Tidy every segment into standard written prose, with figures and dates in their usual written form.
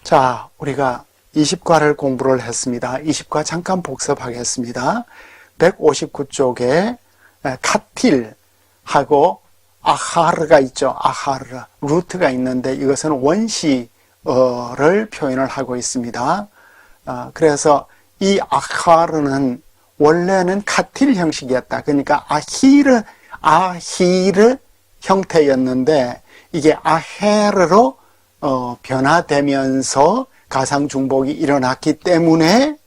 자, 우리가 20과를 공부를 했습니다. 20과 잠깐 복습하겠습니다. 159쪽에 카틸하고 아하르가 있죠. 아하르, 루트가 있는데 이것은 원시어를 표현을 하고 있습니다. 그래서 이 아하르는 원래는 카틸 형식이었다. 그러니까 아히르 형태였는데 이게 아헤르로 변화되면서 가상중복이 일어났기 때문에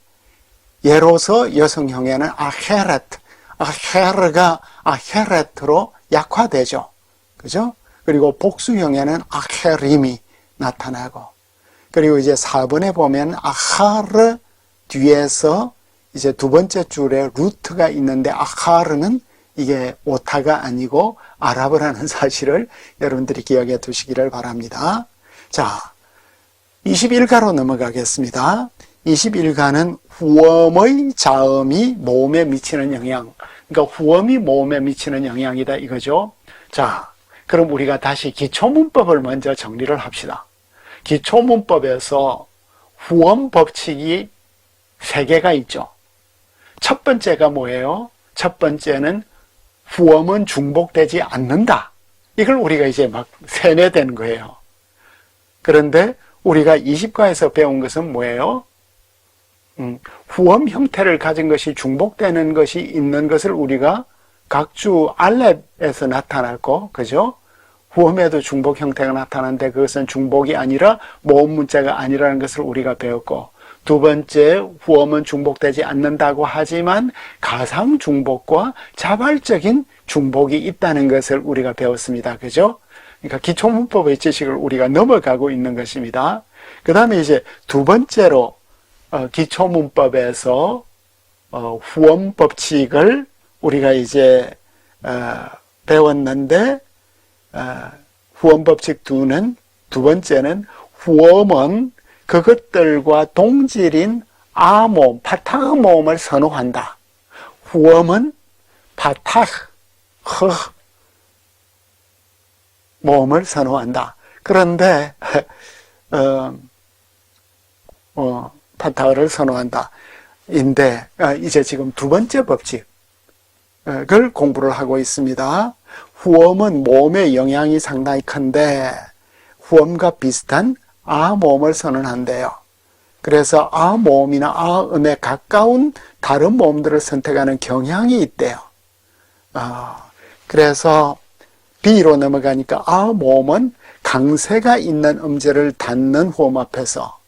예로서 여성형에는 아헤르가 아헤레트로 약화되죠. 그죠? 그리고 복수형에는 아헤림이 나타나고, 그리고 이제 4번에 보면 아하르 뒤에서 이제 두 번째 줄에 루트가 있는데 아하르는 이게 오타가 아니고 아랍어라는 사실을 여러분들이 기억해 두시기를 바랍니다. 자, 21가로 넘어가겠습니다. 21가는 후엄의 자음이 모음에 미치는 영향, 그러니까 후엄이 모음에 미치는 영향이다 이거죠. 자, 그럼 우리가 다시 기초문법을 먼저 정리를 합시다. 기초문법에서 후엄 법칙이 3개가 있죠. 첫 번째가 뭐예요? 첫 번째는 후엄은 중복되지 않는다. 이걸 우리가 이제 막 세뇌된 거예요. 그런데 우리가 20과에서 배운 것은 뭐예요? 후엄 형태를 가진 것이 중복되는 것이 있는 것을 우리가 각주 알렙에서 나타났고, 그죠? 후엄에도 중복 형태가 나타나는데 그것은 중복이 아니라 모음 문자가 아니라는 것을 우리가 배웠고, 두 번째, 후엄은 중복되지 않는다고 하지만 가상 중복과 자발적인 중복이 있다는 것을 우리가 배웠습니다. 그죠? 그러니까 기초문법의 지식을 우리가 넘어가고 있는 것입니다. 그 다음에 이제 두 번째로 기초문법에서 후엄 법칙을 우리가 이제 배웠는데, 후엄 법칙 두 번째는 후엄은 그것들과 동질인 아모음, 파타흐 모음을 선호한다. 후엄은 파타흐 모음을 선호한다. 그런데 파타흐를 선호한다. 인데 이제 지금 두 번째 법칙을 공부를 하고 있습니다. 후엄은 모음의 영향이 상당히 큰데 후엄과 비슷한 아 모음을 선언한대요. 그래서 아 모음이나 아음에 가까운 다른 모음들을 선택하는 경향이 있대요. 그래서 B로 넘어가니까 아 모음은 강세가 있는 음절을 닫는 후엄 앞에서,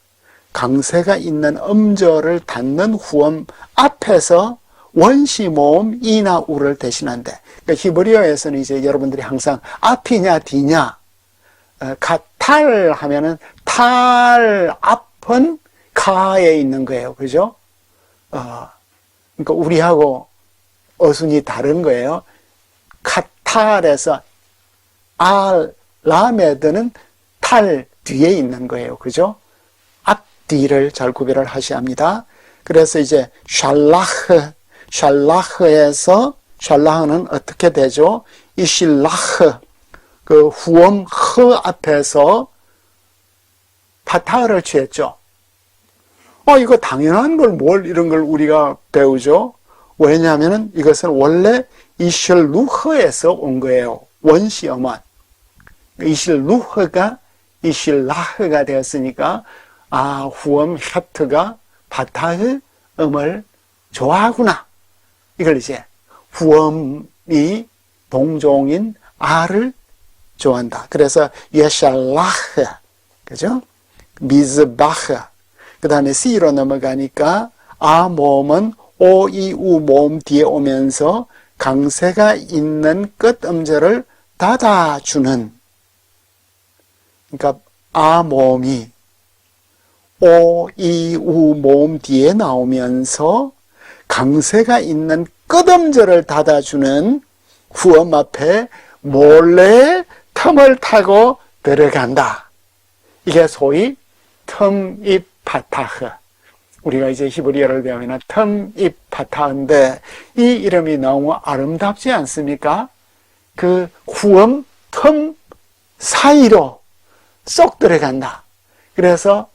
강세가 있는 음절을 닫는 후엄 앞에서 원시 모음 이나 우를 대신한대. 그러니까 히브리어에서는 이제 여러분들이 항상 앞이냐 뒤냐, 카탈 하면은 탈 앞은 카에 있는 거예요. 그죠? 그러니까 우리하고 어순이 다른 거예요. 카탈에서 라메드는 탈 뒤에 있는 거예요. 그죠? 앞 뒤를 잘 구별을 하셔야 합니다. 그래서 이제 샬라흐에서 샬라흐는 어떻게 되죠? 이실라흐, 그 후엄 허 앞에서 파타흐를 취했죠. 이거 당연한 걸 이런 걸 우리가 배우죠. 왜냐하면 이것은 원래 이실루흐에서 온 거예요. 원시어만. 이실루흐가 이실라흐가 되었으니까 후엄 샤트가 파타흐 음을 좋아하구나. 이걸 이제 후엄이 동종인 아를 좋아한다. 그래서 예샬라흐, 그죠? 미즈바흐. 그 다음에 C로 넘어가니까 아 모음은 오, 이, 우 모음 뒤에 오면서 강세가 있는 끝 음절을 닫아주는, 그러니까 아 모음이 오, 이, 우 모음 뒤에 나오면서 강세가 있는 끝 음절을 닫아주는 후엄 앞에 몰래 틈을 타고 들어간다. 이게 소위 틈입 파타흐. 우리가 이제 히브리어를 배우면 틈입 파타흐인데 이 이름이 너무 아름답지 않습니까? 그 후엄 틈 사이로 쏙 들어간다. 그래서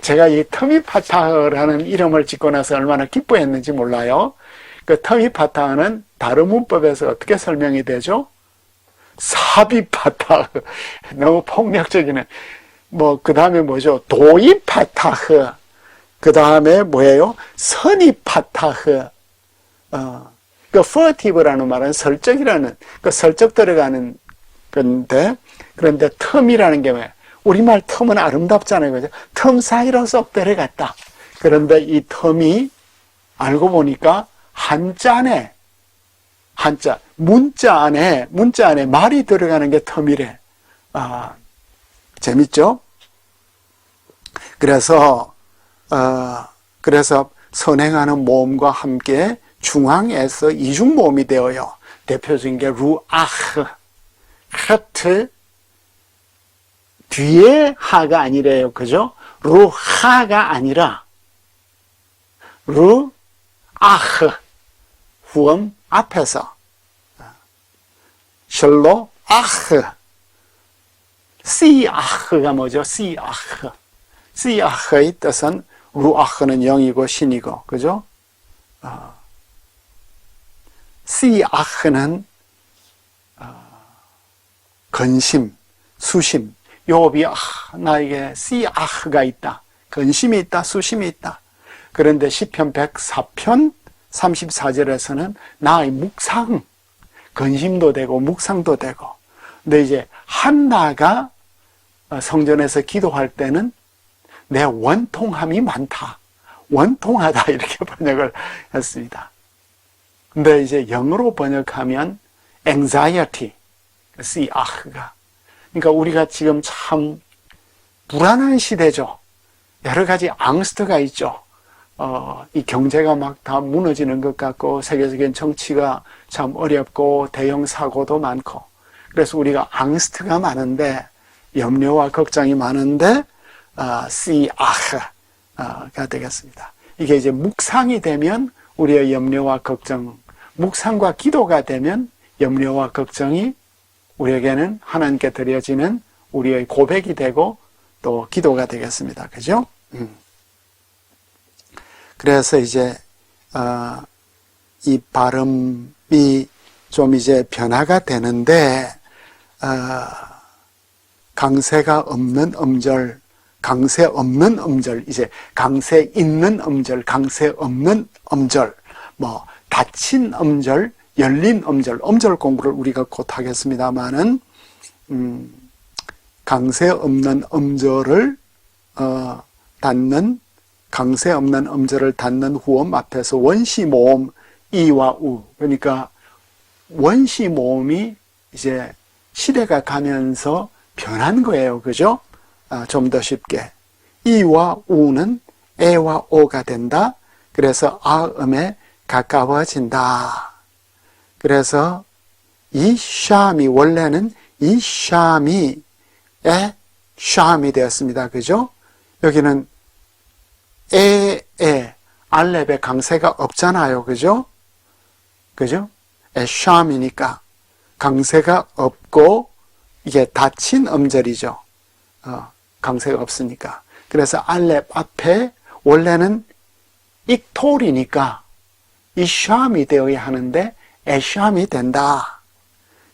제가 이 터미파타흐라는 이름을 짓고 나서 얼마나 기뻐했는지 몰라요. 그 터미파타흐는 다른 문법에서 어떻게 설명이 되죠? 사비파타흐. 너무 폭력적이네. 그 다음에 뭐죠? 도이파타흐. 그 다음에 뭐예요? 선이파타흐. 그 furtive라는 말은 설적이라는, 그 설적 들어가는 건데, 그런데 텀이라는 게 뭐예요? 우리말 텀은 아름답잖아요. 그죠? 텀 사이로 쏙 들어갔다. 그런데 이 텀이 알고 보니까 한자네. 한자. 문자 안에 말이 들어가는 게 텀이래. 재밌죠? 그래서 선행하는 모음과 함께 중앙에서 이중 모음이 되어요. 대표적인 게 루아흐, 하트, 뒤에 하가 아니래요. 그죠? 루하가 아니라 루아흐, 후음 앞에서 셜로 아흐, 시아흐가 뭐죠? 시아흐. 시아흐의 뜻은 루아흐는 영이고 신이고, 그죠? 시아흐는 근심, 수심. 요업이 나에게 시아흐가 있다. 근심이 있다. 수심이 있다. 그런데 시편 104편 34절에서는 나의 묵상, 근심도 되고 묵상도 되고. 근데 이제 한나가 성전에서 기도할 때는 내 원통함이 많다. 원통하다 이렇게 번역을 했습니다. 근데 이제 영어로 번역하면 anxiety, 시아흐가. 그러니까 우리가 지금 참 불안한 시대죠. 여러 가지 앙스트가 있죠. 이 경제가 막 다 무너지는 것 같고, 세계적인 정치가 참 어렵고, 대형 사고도 많고. 그래서 우리가 앙스트가 많은데, 염려와 걱정이 많은데, 시아흐가 되겠습니다. 이게 이제 묵상이 되면 우리의 염려와 걱정, 묵상과 기도가 되면 염려와 걱정이 우리에게는 하나님께 드려지는 우리의 고백이 되고 또 기도가 되겠습니다. 그죠? 그래서 이제 이 발음이 좀 이제 변화가 되는데 강세가 없는 음절, 강세 없는 음절, 이제 강세 있는 음절, 강세 없는 음절, 닫힌 음절, 열린 음절, 음절 공부를 우리가 곧 하겠습니다만은, 강세 없는 음절을, 닫는, 강세 없는 음절을 닫는 후음 앞에서 원시 모음, 이와 우. 그러니까 원시 모음이 이제 시대가 가면서 변한 거예요. 그죠? 좀 더 쉽게. 이와 우는 에와 오가 된다. 그래서 아음에 가까워진다. 그래서 이 샴이 원래는 이 샴이 에 샴이 되었습니다. 그죠? 여기는 에 알렙의 강세가 없잖아요. 그죠? 그죠? 에 샴이니까 강세가 없고 이게 닫힌 음절이죠. 강세가 없으니까. 그래서 알렙 앞에 원래는 익톨이니까 이 샴이 되어야 하는데 에샴이 된다.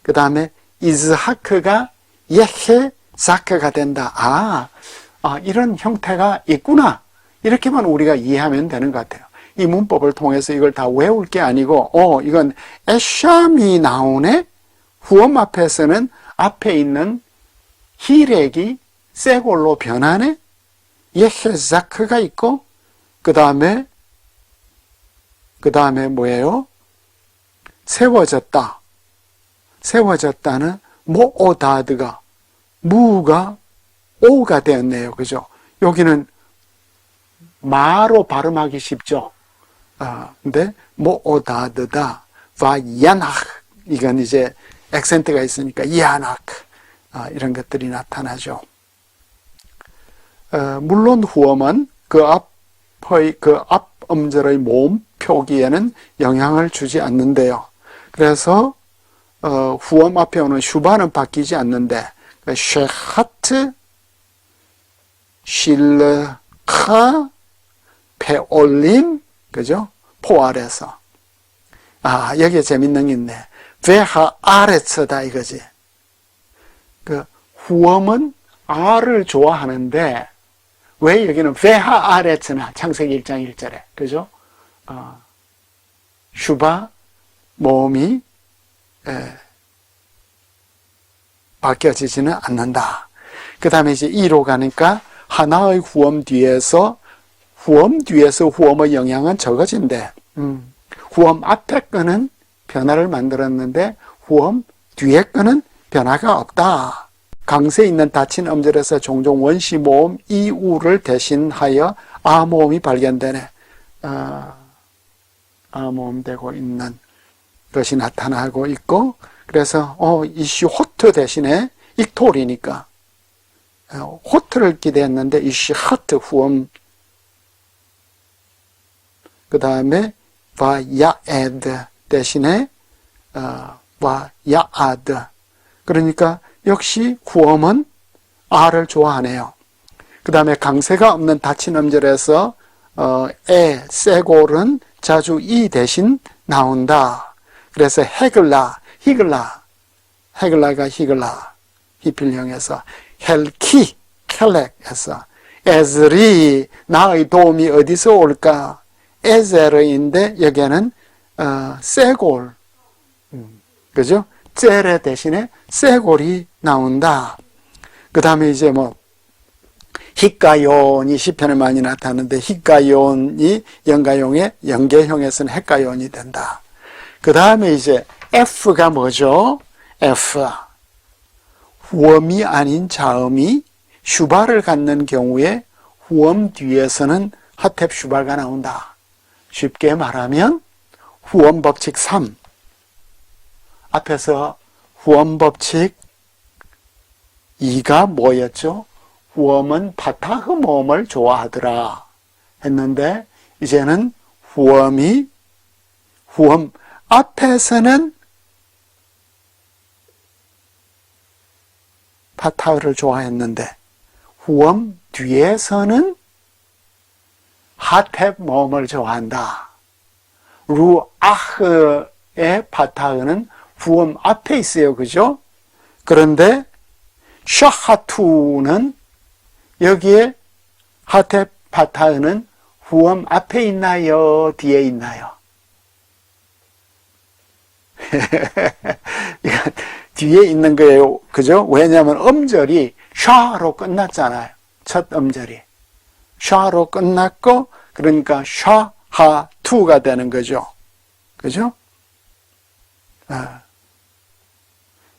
그 다음에 이즈하크가 예헤 자크가 된다. 이런 형태가 있구나. 이렇게만 우리가 이해하면 되는 것 같아요. 이 문법을 통해서 이걸 다 외울 게 아니고 이건 에샴이 나오네. 후음 앞에서는 앞에 있는 히렉이 세골로 변하네. 예헤 자크가 있고 그 다음에 뭐예요? 세워졌다. 세워졌다는 모오다드가 무가 오가 되었네요. 그죠? 여기는 마로 발음하기 쉽죠. 근데 모오다드다. 바야나크. 이건 이제 액센트가 있으니까 야나크. 이런 것들이 나타나죠. 물론 후음은 그 앞 음절의 모음 표기에는 영향을 주지 않는데요. 그래서 후음 앞에 오는 슈바는 바뀌지 않는데 쉐하트, 실르, 하, 배올림, 그죠? 포알에서. 여기에 재밌는 게 있네. 베하 아레츠다 이거지. 그 후엄은 아를 좋아하는데 왜 여기는 베하 아레츠나 창세기 1장 1절에 그죠? 슈바 모음이 바뀌어지지는 않는다. 그 다음에 이제 2로 가니까 하나의 후엄 뒤에서 후엄의 영향은 적어진대. 후엄 앞에 거는 변화를 만들었는데 후엄 뒤에 거는 변화가 없다. 강세 있는 닫힌 음절에서 종종 원시 모음 이우를 대신하여 아 모음이 발견되네. 아 모음 되고 있는 것이 나타나고 있고, 그래서 이시 호트 대신에 익토리니까 호트를 기대했는데 이시 하트 후엄, 그 다음에 바야에드 대신에 바야아드. 그러니까 역시 후엄은 아를 좋아하네요. 그 다음에 강세가 없는 닫힌 음절에서 세골은 자주 이 대신 나온다. 그래서 히글라가 히필형에서 헬키, 켈렉에서 에즈리, 나의 도움이 어디서 올까? 에제르인데 여기에는 세골, 그죠? 젤레 대신에 세골이 나온다. 그 다음에 이제 히가요온이 시편에 많이 나타나는데 히가요온이 연가용의 연계형에서는 헷가요온이 된다. 그 다음에 이제 F가 뭐죠? F. 후엄이 아닌 자음이 슈바를 갖는 경우에 후엄 뒤에서는 하텝 슈바가 나온다. 쉽게 말하면 후엄 법칙 3. 앞에서 후엄 법칙 2가 뭐였죠? 후엄은 파타흐 모음을 좋아하더라 했는데, 이제는 후엄 앞에서는 파타흐를 좋아했는데 후엄 뒤에서는 하텝 모음을 좋아한다. 루아흐의 파타흐는 후엄 앞에 있어요. 그죠? 그런데 샤하투는 여기에 하텝 파타흐는 후엄 앞에 있나요? 뒤에 있나요? 뒤에 있는 거예요. 그죠? 왜냐하면 음절이 샤로 끝났잖아요. 첫 음절이. 샤로 끝났고, 그러니까 샤하투가 되는 거죠. 그죠?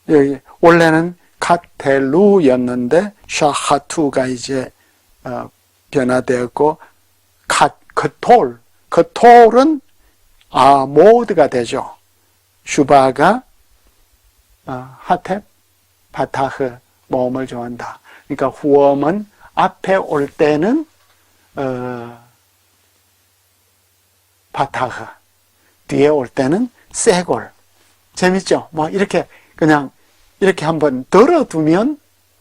여기 원래는 카텔루였는데 샤하투가 이제 변화되었고, 그톨은 아모드가 되죠. 슈바가 하텝, 파타흐 모음을 좋아한다. 그러니까 후엄은 앞에 올 때는 파타흐, 뒤에 올 때는 세골. 재밌죠? 이렇게 그냥 이렇게 한번 들어두면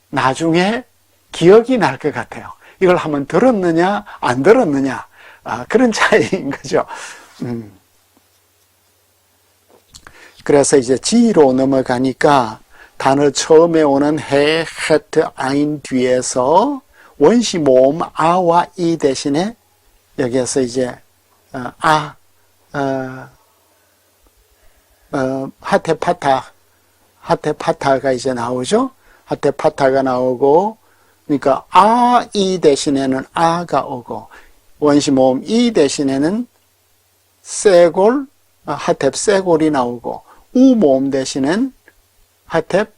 나중에 기억이 날 것 같아요. 이걸 한번 들었느냐 안 들었느냐, 그런 차이인 거죠. 그래서 이제 G로 넘어가니까 단어 처음에 오는 해, 헤트, 아인 뒤에서 원시 모음 아와 이 대신에 여기에서 이제 하테파타가 이제 나오죠. 하테파타가 나오고, 그러니까 이 대신에는 아가 오고, 원시 모음 이 대신에는 세골, 하텝 세골이 나오고, 우 모음 대신엔 하텝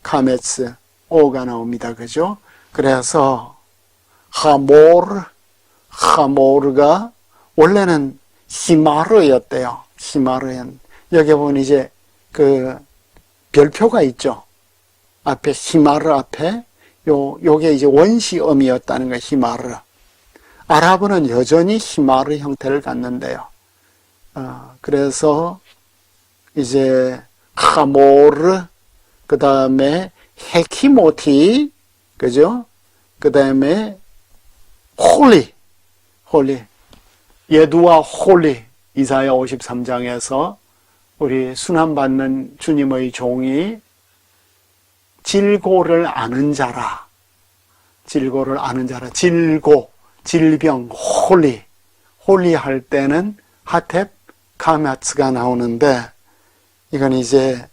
카메츠 오가 나옵니다. 그죠? 그래서 하모르가 원래는 히마르였대요. 히마르연. 여기 보면 이제 그 별표가 있죠. 앞에 히마르 앞에 요게 이제 원시음이었다는 거예요. 히마르. 아랍어는 여전히 히마르 형태를 갖는데요. 그래서 이제 하모르, 그 다음에 헤키모티, 그죠? 그 다음에 홀리. 예두와 홀리. 이사야 53장에서 우리 순환받는 주님의 종이 질고를 아는 자라. 질고를 아는 자라. 질고, 질병, 홀리 할 때는 하텝 카마츠가 나오는데, 이건 이제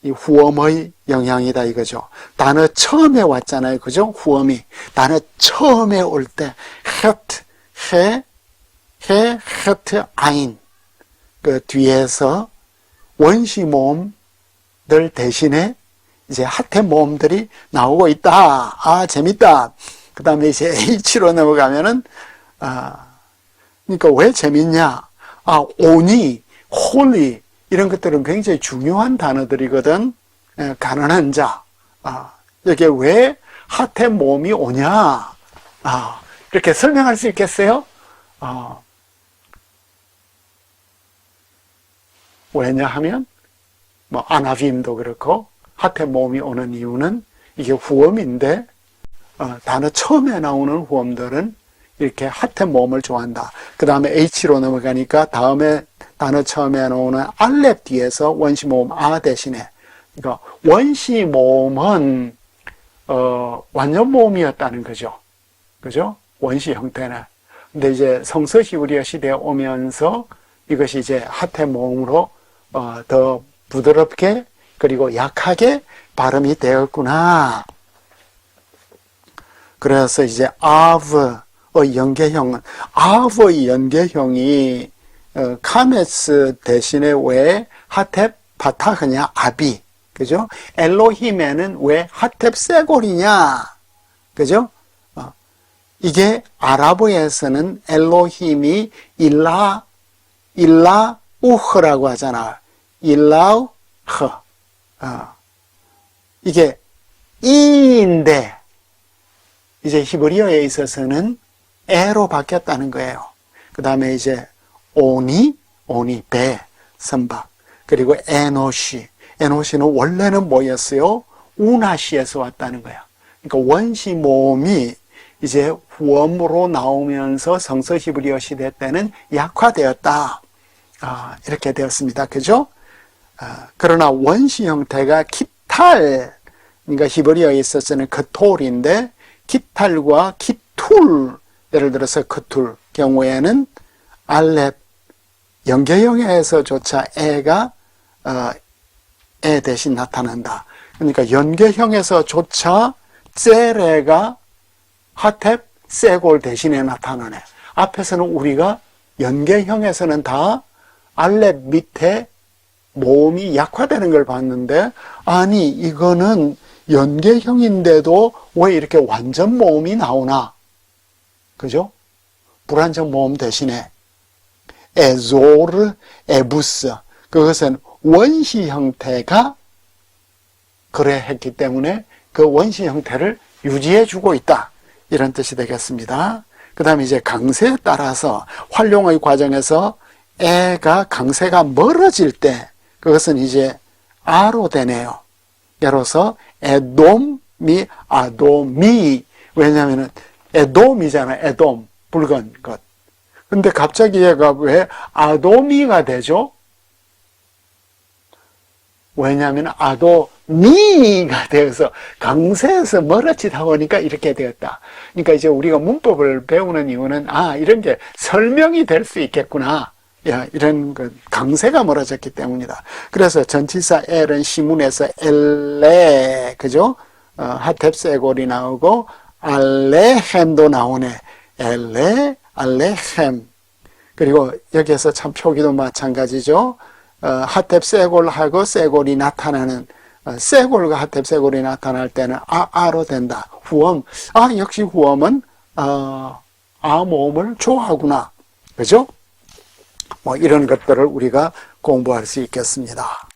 이 후엄의 영향이다 이거죠. 단어 처음에 왔잖아요. 그죠? 후엄이. 단어 처음에 올 때, 헤트, 아인. 그 뒤에서 원시 모음들 대신에 이제 하태 모음들이 나오고 있다. 아, 재밌다. 그 다음에 이제 H로 넘어가면은, 그러니까 왜 재밌냐? 오니, 홀리, 이런 것들은 굉장히 중요한 단어들이거든. 가난한 자. 여기에 왜 하태 모음이 오냐? 이렇게 설명할 수 있겠어요? 왜냐하면, 아나빔도 그렇고, 하태 모음이 오는 이유는 이게 후엄인데, 단어 처음에 나오는 후엄들은 이렇게 하태 모음을 좋아한다. 그 다음에 H로 넘어가니까 다음에 단어 처음에 나오는 알렙 뒤에서 원시 모음 대신에. 그러니까 원시 모음은, 완전 모음이었다는 거죠. 그죠? 원시 형태는. 근데 이제 성서 히브리어 시대에 오면서 이것이 이제 하태 모음으로 더 부드럽게 그리고 약하게 발음이 되었구나. 그래서 이제 아브의 연계형은 아브의 연계형이 카메스 대신에 왜 하텝 바타흐냐 아비. 그죠? 엘로힘에는 왜 하텝 세골이냐. 그죠? 이게 아랍어에서는 엘로힘이 일라우흐라고 하잖아. 일라우흐. 이게 이인데 이제 히브리어에 있어서는 에로 바뀌었다는 거예요. 그 다음에 이제 오니, 배, 선박. 그리고 에노시는 원래는 뭐였어요? 우나시에서 왔다는 거예요. 그러니까 원시 모음이 이제 후엄으로 나오면서 성서 히브리어 시대 때는 약화되었다. 이렇게 되었습니다. 그죠? 그러나 원시 형태가 키탈, 그러니까 히브리어에 있어서는 그톨인데, 키탈과 키툴, 예를 들어서 그툴 경우에는 알렙, 연계형에서조차 에가 에 대신 나타난다. 그러니까 연계형에서조차 ጼ레가 하텝, 세골 대신에 나타나네. 앞에서는 우리가 연계형에서는 다 알렙 밑에 모음이 약화되는 걸 봤는데, 아니 이거는 연계형인데도 왜 이렇게 완전 모음이 나오나? 그죠? 불완전 모음 대신에 에조르, 에부스, 그것은 원시 형태가 그래 했기 때문에 그 원시 형태를 유지해 주고 있다. 이런 뜻이 되겠습니다. 그 다음에 이제 강세에 따라서 활용의 과정에서 애가 강세가 멀어질 때 그것은 이제 아로 되네요. 예로서 에돔이 아도미. 왜냐하면 에돔이잖아. 에돔. 붉은 것. 근데 갑자기 얘가 왜 아도미가 되죠? 왜냐하면 아도미가 되어서 강세에서 멀어지다 보니까 이렇게 되었다. 그러니까 이제 우리가 문법을 배우는 이유는 이런 게 설명이 될 수 있겠구나. 이런 강세가 멀어졌기 때문이다. 그래서 전치사 엘은 시문에서 엘레, 그죠? 하텝 세골이 나오고 알레헴도 나오네. 엘레, 알레헴. 그리고 여기에서 참 표기도 마찬가지죠. 하텝 세골하고 세골이 나타나는, 세골과 하텝 세골이 나타날 때는 아로 된다. 후엄. 역시 후엄은 모음을 좋아하구나. 그죠? 이런 것들을 우리가 공부할 수 있겠습니다.